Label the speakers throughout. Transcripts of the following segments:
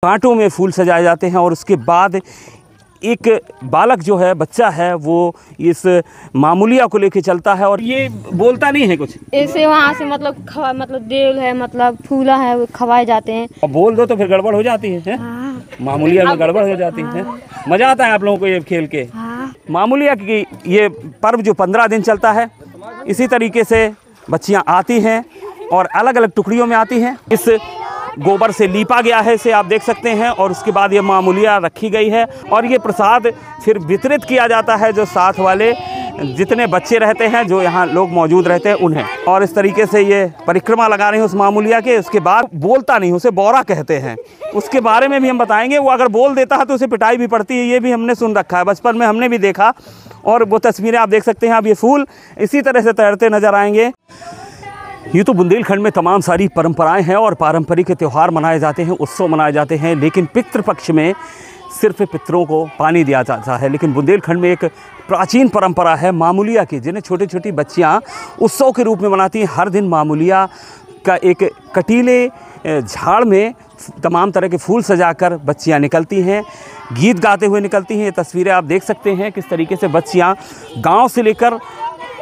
Speaker 1: कांटों में फूल सजाए जाते हैं और उसके बाद एक बालक जो है, बच्चा है, वो इस मामूलिया को लेके चलता है और ये बोलता नहीं है कुछ
Speaker 2: ऐसे वहाँ से मतलब देल है, मतलब फूला है, वो खवाए जाते हैं।
Speaker 1: अब बोल दो तो फिर गड़बड़ हो जाती है?
Speaker 2: हाँ।
Speaker 1: मामूलिया में गड़बड़ हो जाती है। मजा आता है आप लोगों को ये खेल के?
Speaker 2: हाँ।
Speaker 1: मामूलिया की ये पर्व जो 15 दिन चलता है, इसी तरीके से बच्चियाँ आती हैं और अलग अलग टुकड़ियों में आती हैं। इस गोबर से लीपा गया है, इसे आप देख सकते हैं, और उसके बाद ये मामूलिया रखी गई है और ये प्रसाद फिर वितरित किया जाता है जो साथ वाले जितने बच्चे रहते हैं, जो यहाँ लोग मौजूद रहते हैं, उन्हें। और इस तरीके से ये परिक्रमा लगा रहे हैं उस मामूलिया के। उसके बाद बोलता नहीं, उसे बोरा कहते हैं, उसके बारे में भी हम बताएंगे। वो अगर बोल देता है तो उसे पिटाई भी पड़ती है, ये भी हमने सुन रखा है, बचपन में हमने भी देखा। और वो तस्वीरें आप देख सकते हैं। अब ये फूल इसी तरह से तैरते नजर आएंगे। ये तो बुंदेलखंड में तमाम सारी परंपराएं हैं और पारंपरिक त्यौहार मनाए जाते हैं, उत्सव मनाए जाते हैं, लेकिन पितृपक्ष में सिर्फ पितरों को पानी दिया जाता है। लेकिन बुंदेलखंड में एक प्राचीन परंपरा है मामूलिया की, जिन्हें छोटी छोटी बच्चियां उत्सव के रूप में मनाती हैं। हर दिन मामूलिया का एक कटीले झाड़ में तमाम तरह के फूल सजाकर बच्चियां निकलती हैं, गीत गाते हुए निकलती हैं। ये तस्वीरें आप देख सकते हैं किस तरीके से बच्चियां गाँव से लेकर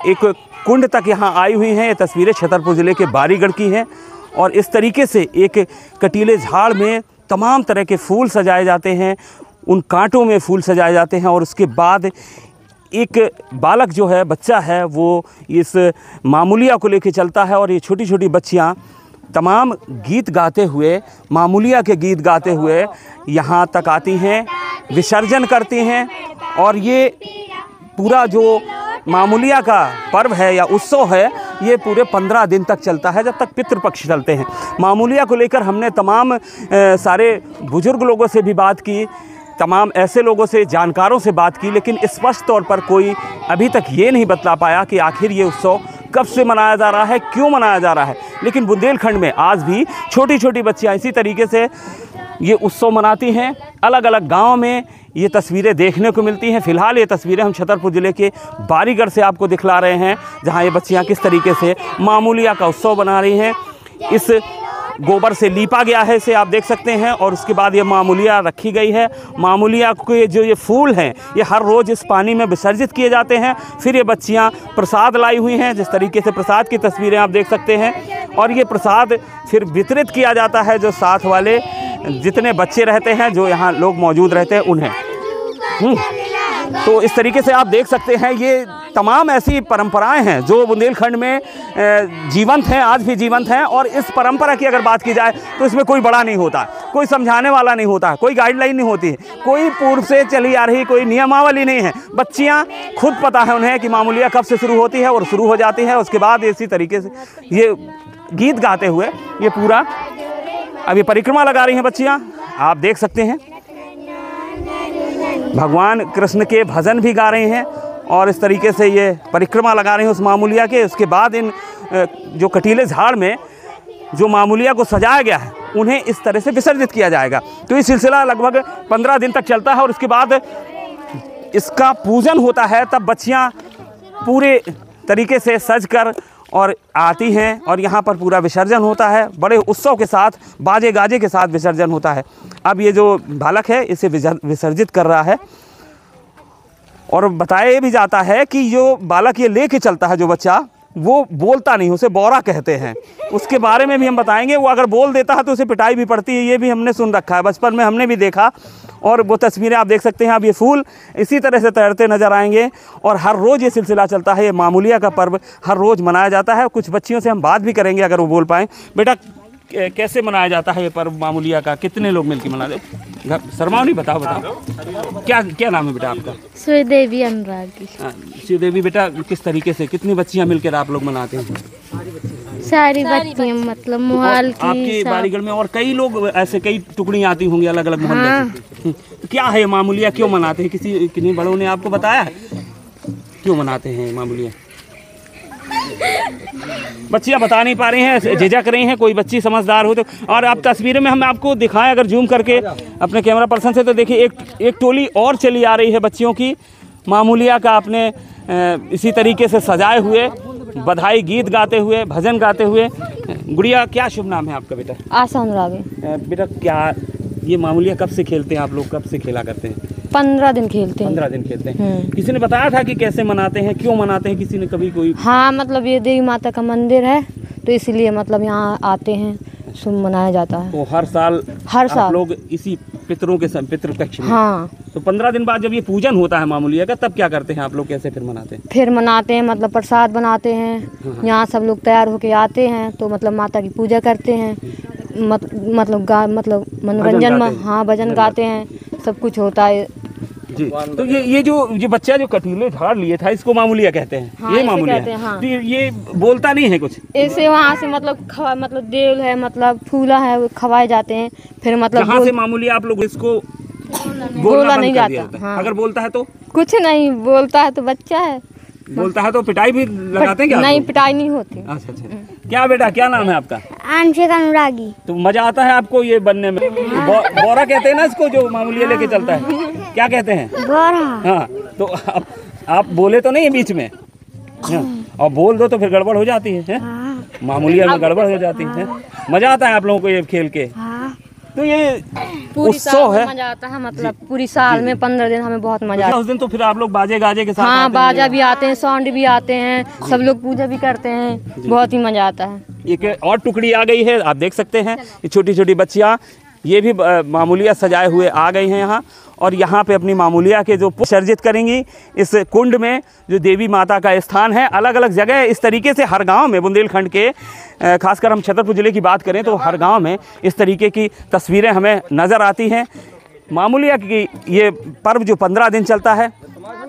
Speaker 1: एक कुंड तक यहाँ आई हुई हैं। ये तस्वीरें छतरपुर ज़िले के बारीगढ़ की हैं और इस तरीके से एक कटीले झाड़ में तमाम तरह के फूल सजाए जाते हैं, उन कांटों में फूल सजाए जाते हैं और उसके बाद एक बालक जो है, बच्चा है, वो इस मामूलिया को लेके चलता है और ये छोटी छोटी बच्चियाँ तमाम गीत गाते हुए, मामूलिया के गीत गाते हुए यहाँ तक आती हैं, विसर्जन करती हैं। और ये पूरा जो मामूलिया का पर्व है या उत्सव है, ये पूरे 15 दिन तक चलता है, जब तक पितृपक्ष चलते हैं। मामूलिया को लेकर हमने तमाम सारे बुजुर्ग लोगों से भी बात की, तमाम ऐसे लोगों से, जानकारों से बात की, लेकिन स्पष्ट तौर पर कोई अभी तक ये नहीं बतला पाया कि आखिर ये उत्सव कब से मनाया जा रहा है, क्यों मनाया जा रहा है। लेकिन बुंदेलखंड में आज भी छोटी छोटी बच्चियाँ इसी तरीके से ये उत्सव मनाती हैं। अलग अलग गाँव में ये तस्वीरें देखने को मिलती हैं। फ़िलहाल ये तस्वीरें हम छतरपुर ज़िले के बारीगढ़ से आपको दिखला रहे हैं, जहाँ ये बच्चियाँ किस तरीके से मामूलिया का उत्सव बना रही हैं। इस गोबर से लीपा गया है, इसे आप देख सकते हैं, और उसके बाद ये मामूलिया रखी गई है। मामूलिया के जो ये फूल हैं, ये हर रोज़ इस पानी में विसर्जित किए जाते हैं। फिर ये बच्चियाँ प्रसाद लाई हुई हैं, जिस तरीके से प्रसाद की तस्वीरें आप देख सकते हैं, और ये प्रसाद फिर वितरित किया जाता है जो साथ वाले जितने बच्चे रहते हैं, जो यहाँ लोग मौजूद रहते हैं, उन्हें। तो इस तरीके से आप देख सकते हैं, ये तमाम ऐसी परंपराएं हैं जो बुंदेलखंड में जीवंत हैं, आज भी जीवंत हैं। और इस परंपरा की अगर बात की जाए तो इसमें कोई बड़ा नहीं होता, कोई समझाने वाला नहीं होता, कोई गाइडलाइन नहीं होती, कोई पूर्व से चली आ रही कोई नियमावली नहीं है। बच्चियां खुद पता है उन्हें कि मामूलिया कब से शुरू होती है और शुरू हो जाती है। उसके बाद इसी तरीके से ये गीत गाते हुए ये पूरा अभी परिक्रमा लगा रही हैं बच्चियां, आप देख सकते हैं। भगवान कृष्ण के भजन भी गा रहे हैं और इस तरीके से ये परिक्रमा लगा रहे हैं उस मामूलिया के। उसके बाद इन जो कटीले झाड़ में जो मामूलिया को सजाया गया है, उन्हें इस तरह से विसर्जित किया जाएगा। तो ये सिलसिला लगभग 15 दिन तक चलता है और उसके बाद इसका पूजन होता है। तब बच्चियाँ पूरे तरीके से सज कर और आती हैं और यहाँ पर पूरा विसर्जन होता है, बड़े उत्सव के साथ, बाजे गाजे के साथ विसर्जन होता है। अब ये जो बालक है, इसे विसर्जित कर रहा है और बताया भी जाता है कि जो बालक ये लेके चलता है, जो बच्चा, वो बोलता नहीं, उसे बोरा कहते हैं। उसके बारे में भी हम बताएंगे। वो अगर बोल देता है तो उसे पिटाई भी पड़ती है, ये भी हमने सुन रखा है, बचपन में हमने भी देखा। और वो तस्वीरें आप देख सकते हैं। अब ये फूल इसी तरह से तैरते नजर आएंगे और हर रोज़ ये सिलसिला चलता है। ये मामूलिया का पर्व हर रोज़ मनाया जाता है। कुछ बच्चियों से हम बात भी करेंगे अगर वो बोल पाएँ। बेटा, कैसे मनाया जाता है ये पर्व मामूलिया का? कितने लोग मिलकर मनाते? शर्माओ नहीं, बताओ। क्या नाम है बेटा आपका?
Speaker 2: श्रीदेवी अनुरागी।
Speaker 1: श्रीदेवी बेटा, किस तरीके से, कितनी बच्चियां मिलकर आप लोग मनाते हैं?
Speaker 2: सारी बच्चियां, मतलब मोहाल की,
Speaker 1: आपकी बारीगढ़ में और कई लोग ऐसे कई टुकड़ियां आती होंगी अलग अलग मोहल्ले से। तो क्या है मामूलिया, क्यों मनाते हैं? किन्हीं बड़ों ने आपको बताया है क्यों मनाते हैं मामूलिया? बच्चियां बता नहीं पा रही हैं, झिझक रही हैं। कोई बच्ची समझदार हो तो। और आप तस्वीरें में हम आपको दिखाएं अगर जूम करके अपने कैमरा पर्सन से, तो देखिए एक टोली और चली आ रही है बच्चियों की, मामूलिया का अपने इसी तरीके से सजाए हुए, बधाई गीत गाते हुए, भजन गाते हुए। गुड़िया, क्या शुभ नाम है आपका बेटा?
Speaker 2: आशा अनुरागी।
Speaker 1: बेटा, क्या ये मामूलिया कब से खेलते हैं आप लोग, कब से खेला करते हैं?
Speaker 2: 15 दिन खेलते हैं।
Speaker 1: 15 दिन खेलते हैं। किसी ने बताया था कि कैसे मनाते हैं, क्यों मनाते हैं, किसी ने कभी कोई?
Speaker 2: हाँ, मतलब ये देवी माता का मंदिर है तो इसलिए मतलब यहाँ आते हैं, शुभ मनाया जाता है।
Speaker 1: तो हर साल आप लोग इसी पितरों के पितृपक्ष में?
Speaker 2: हाँ।
Speaker 1: तो 15 दिन बाद जब ये पूजन होता है मामूलिया का, तब क्या करते हैं आप लोग, कैसे फिर मनाते हैं?
Speaker 2: फिर मनाते हैं, मतलब प्रसाद बनाते हैं, यहाँ सब लोग तैयार होके आते हैं तो मतलब माता की पूजा करते हैं, मतलब मनोरंजन में, हाँ, भजन गाते हैं, सब कुछ होता है
Speaker 1: जी। तो ये बच्चा जो कटीले झाड़ लिए था, इसको मामूलिया कहते हैं?
Speaker 2: हाँ,
Speaker 1: ये मामूलिया
Speaker 2: कहते हैं, हाँ।
Speaker 1: तो ये बोलता नहीं है कुछ?
Speaker 2: ऐसे वहाँ से मतलब देव है, मतलब फूला है, वो खवाए जाते हैं, फिर मतलब
Speaker 1: जहाँ से मामूलिया आप लोग इसको
Speaker 2: बोला नहीं जाता। हाँ।
Speaker 1: अगर बोलता है तो?
Speaker 2: कुछ नहीं बोलता है तो बच्चा है,
Speaker 1: बोलता है तो पिटाई भी लगाते हैं क्या?
Speaker 2: नहीं, पिटाई नहीं होती।
Speaker 1: अच्छा। क्या बेटा, क्या नाम है आपका?
Speaker 3: आंशिक अनुरागी।
Speaker 1: तो मजा आता है आपको ये बनने में? बोरा कहते हैं ना इसको, जो मामूलिया लेके चलता है, क्या कहते हैं?
Speaker 3: बोरा।
Speaker 1: हाँ, तो आप बोले तो नहीं है बीच में? और बोल दो तो फिर गड़बड़ हो जाती है? मामूलिया में गड़बड़ हो जाती है। मजा आता है आप लोगों को ये खेल के? तो ये उत्सव है,
Speaker 2: मजा आता है, मतलब पूरी साल में 15 दिन हमें बहुत मजा आता है।
Speaker 1: उस दिन तो फिर आप लोग बाजे गाजे के साथ?
Speaker 2: हाँ, बाजा भी आते हैं, साउंड भी आते हैं, सब लोग पूजा भी करते हैं, बहुत ही मजा आता है।
Speaker 1: एक और टुकड़ी आ गई है, आप देख सकते हैं, ये छोटी छोटी बच्चियाँ, ये भी मामूलिया सजाए हुए आ गई हैं यहाँ, और यहाँ पे अपनी मामूलिया के जो विसर्जित करेंगी इस कुंड में, जो देवी माता का स्थान है। अलग अलग जगह इस तरीके से हर गांव में, बुंदेलखंड के खासकर हम छतरपुर ज़िले की बात करें तो हर गांव में इस तरीके की तस्वीरें हमें नज़र आती हैं। मामूलिया की ये पर्व जो 15 दिन चलता है,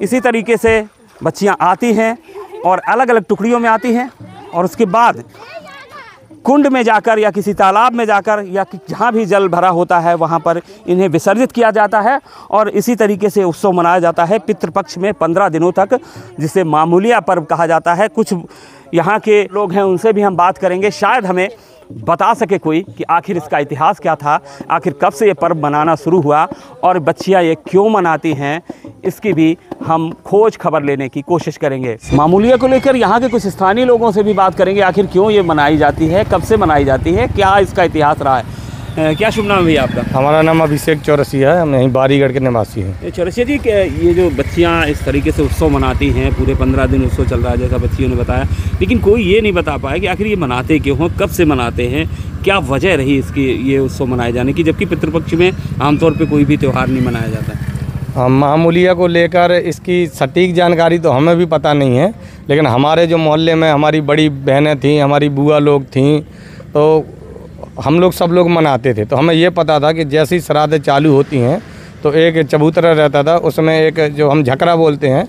Speaker 1: इसी तरीके से बच्चियाँ आती हैं और अलग अलग टुकड़ियों में आती हैं, और उसके बाद कुंड में जाकर या किसी तालाब में जाकर या जहाँ भी जल भरा होता है वहाँ पर इन्हें विसर्जित किया जाता है, और इसी तरीके से उत्सव मनाया जाता है पितृपक्ष में 15 दिनों तक, जिसे मामूलिया पर्व कहा जाता है। कुछ यहाँ के लोग हैं, उनसे भी हम बात करेंगे, शायद हमें बता सके कोई कि आखिर इसका इतिहास क्या था, आखिर कब से ये पर्व मनाना शुरू हुआ और बच्चियाँ ये क्यों मनाती हैं, इसकी भी हम खोज खबर लेने की कोशिश करेंगे। मामूलिया को लेकर यहाँ के कुछ स्थानीय लोगों से भी बात करेंगे, आखिर क्यों ये मनाई जाती है, कब से मनाई जाती है, क्या इसका इतिहास रहा है। क्या शुभ नाम है भैया आपका?
Speaker 4: हमारा नाम अभिषेक चौरसिया है, हम यहीं बारीगढ़ के निवासी हैं।
Speaker 1: चौरसिया जी, ये जो बच्चियाँ इस तरीके से उत्सव मनाती हैं, पूरे 15 दिन उत्सव चल रहा है जैसा बच्चियों ने बताया, लेकिन कोई ये नहीं बता पाया कि आखिर ये मनाते क्यों हैं, कब से मनाते हैं, क्या वजह रही इसकी ये उत्सव मनाए जाने की, जबकि पितृपक्ष में आमतौर पर कोई भी त्यौहार नहीं मनाया जाता।
Speaker 4: मामूलिया को लेकर इसकी सटीक जानकारी तो हमें भी पता नहीं है, लेकिन हमारे जो मोहल्ले में हमारी बड़ी बहनें थीं, हमारी बुआ लोग थीं, तो हम लोग सब लोग मनाते थे। तो हमें ये पता था कि जैसी श्राद्ध चालू होती हैं तो एक चबूतरा रहता था, उसमें एक जो हम झकरा बोलते हैं,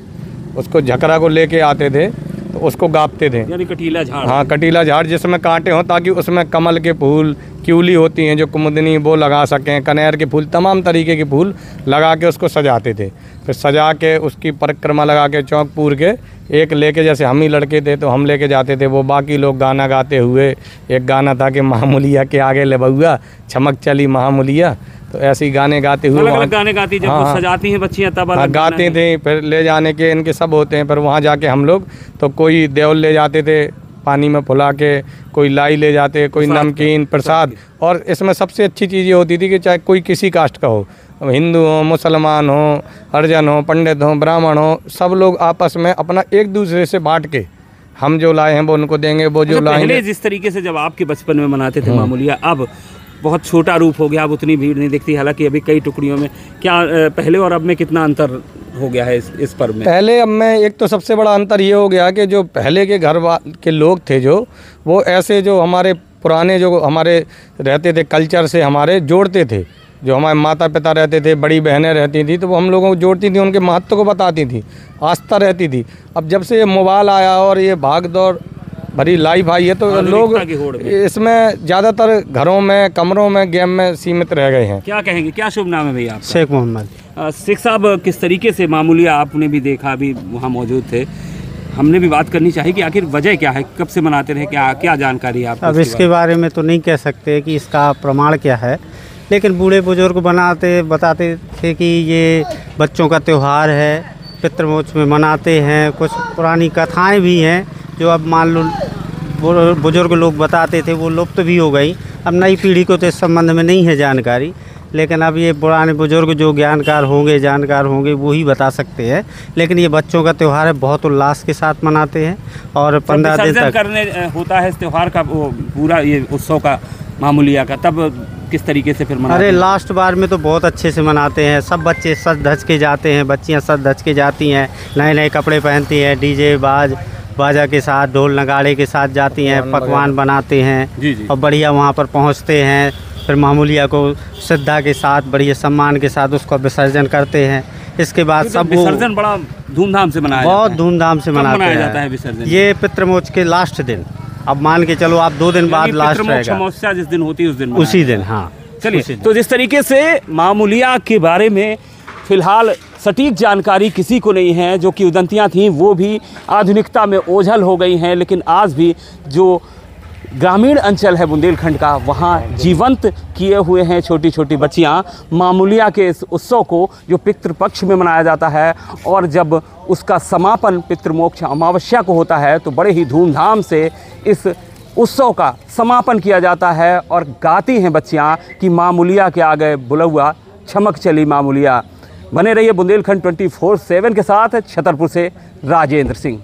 Speaker 4: उसको झकरा को लेके आते थे, तो उसको गापते थे,
Speaker 1: यानी कटीला झाड़।
Speaker 4: हाँ, कटीला झाड़ जिसमें कांटे हों, ताकि उसमें कमल के फूल, क्यूली होती हैं जो कुमुदनी, वो लगा सकें, कनेर के फूल, तमाम तरीके के फूल लगा के उसको सजाते थे। फिर सजा के उसकी परिक्रमा लगा के चौक पूर के एक लेके, जैसे हम ही लड़के थे तो हम लेके जाते थे, वो बाकी लोग गाना गाते हुए, एक गाना था कि मामूलिया के आगे ले बउआ छमक चली मामूलिया, तो ऐसे ही गाने गाते हुए
Speaker 1: अलग गाने गाती, जब वो सजाती हैं बच्चियाँ तब
Speaker 4: गाते थे। फिर ले जाने के इनके सब होते हैं, फिर वहाँ जाके हम लोग तो कोई देवल ले जाते थे पानी में फुला के, कोई लाई ले जाते, कोई नमकीन प्रसाद। और इसमें सबसे अच्छी चीज़ ये होती थी कि चाहे कोई किसी कास्ट का हो, हिंदू हो, मुसलमान हो, हरिजन हो, पंडित हो, ब्राह्मण हो, सब लोग आपस में अपना एक दूसरे से बांट के, हम जो लाए हैं वो उनको देंगे, वो जो लाएंगे।
Speaker 1: पहले जिस तरीके से जब आपके बचपन में मनाते थे मामूलिया, अब बहुत छोटा रूप हो गया, अब उतनी भीड़ नहीं दिखती, हालांकि अभी कई टुकड़ियों में। क्या पहले और अब में कितना अंतर हो गया है इस पर्व में?
Speaker 4: पहले अब में एक तो सबसे बड़ा अंतर ये हो गया कि जो पहले के घर के लोग थे, जो वो ऐसे जो हमारे पुराने जो हमारे रहते थे कल्चर से हमारे जोड़ते थे, जो हमारे माता पिता रहते थे, बड़ी बहनें रहती थी, तो वो हम लोगों को जोड़ती थी, उनके महत्व को बताती थी, आस्था रहती थी। अब जब से ये मोबाइल आया और ये भाग दौड़ भरी लाइफ आई है, तो लोग इसमें ज़्यादातर घरों में, कमरों में, गेम में सीमित रह गए हैं।
Speaker 1: क्या कहेंगे, क्या शुभ नाम है भैया आपका?
Speaker 5: शेख मोहम्मद।
Speaker 1: शेख साहब, किस तरीके से मामूलिया आपने भी देखा, अभी वहाँ मौजूद थे, हमने भी बात करनी चाहिए कि आखिर वजह क्या है, कब से मनाते रहे, क्या जानकारी है आपको?
Speaker 5: अब इसके बारे में तो नहीं कह सकते कि इसका प्रमाण क्या है, लेकिन बूढ़े बुजुर्ग बताते थे कि ये बच्चों का त्यौहार है, पितृमोक्ष में मनाते हैं। कुछ पुरानी कथाएं भी हैं जो अब मान लो बुजुर्ग लोग बताते थे, वो लुप्त भी हो गई। अब नई पीढ़ी को तो इस संबंध में नहीं है जानकारी, लेकिन अब ये पुराने बुजुर्ग जो ज्ञानकार होंगे, जानकार होंगे, वो ही बता सकते हैं। लेकिन ये बच्चों का त्यौहार है, बहुत उल्लास के साथ मनाते हैं और 15 दिन
Speaker 1: विसर्जन
Speaker 5: तक
Speaker 1: करने होता है इस त्यौहार का, वो पूरा ये उत्सव का मामूलिया का, तब किस तरीके से फिर मनाते
Speaker 5: अरे
Speaker 1: हैं?
Speaker 5: लास्ट बार में तो बहुत अच्छे से मनाते हैं। सब बच्चे सज धज के जाते हैं, बच्चियां सज धज के जाती हैं, नए नए कपड़े पहनती हैं, डीजे बाजा के साथ, ढोल नगाड़े के साथ जाती हैं, पकवान बनाते हैं
Speaker 1: जी जी।
Speaker 5: और बढ़िया वहाँ पर पहुँचते हैं। फिर मामूलिया को श्रद्धा के साथ, बढ़िया सम्मान के साथ उसको विसर्जन करते हैं। इसके बाद सब वो
Speaker 1: विसर्जन बड़ा धूमधाम से मनाया
Speaker 5: बहुत
Speaker 1: जाता है।
Speaker 5: धूमधाम से
Speaker 1: कब
Speaker 5: मनाते
Speaker 1: मनाया
Speaker 5: हैं।
Speaker 1: जाता है विसर्जन?
Speaker 5: ये पितृमोक्ष के लास्ट दिन, अब मान के चलो आप 2 दिन बाद
Speaker 1: यानी
Speaker 5: लास्ट
Speaker 1: पितृमोक्ष
Speaker 5: रहेगा,
Speaker 1: अमावस्या जिस दिन होती है उस दिन मनाया
Speaker 5: उसी
Speaker 1: जाता है।
Speaker 5: दिन। हाँ
Speaker 1: चलिए,
Speaker 5: उसी दिन।
Speaker 1: तो जिस तरीके से मामूलिया के बारे में फिलहाल सटीक जानकारी किसी को नहीं है, जो कि उदंतियाँ थीं वो भी आधुनिकता में ओझल हो गई हैं, लेकिन आज भी जो ग्रामीण अंचल है बुंदेलखंड का, वहाँ जीवंत किए हुए हैं छोटी छोटी बच्चियाँ मामूलिया के इस उत्सव को, जो पितृपक्ष में मनाया जाता है। और जब उसका समापन पितृमोक्ष अमावस्या को होता है तो बड़े ही धूमधाम से इस उत्सव का समापन किया जाता है और गाती हैं बच्चियाँ कि मामूलिया के आगे बुलौआ चमक चली मामूलिया। बने रहिए बुंदेलखंड 24/7 के साथ। छतरपुर से राजेंद्र सिंह।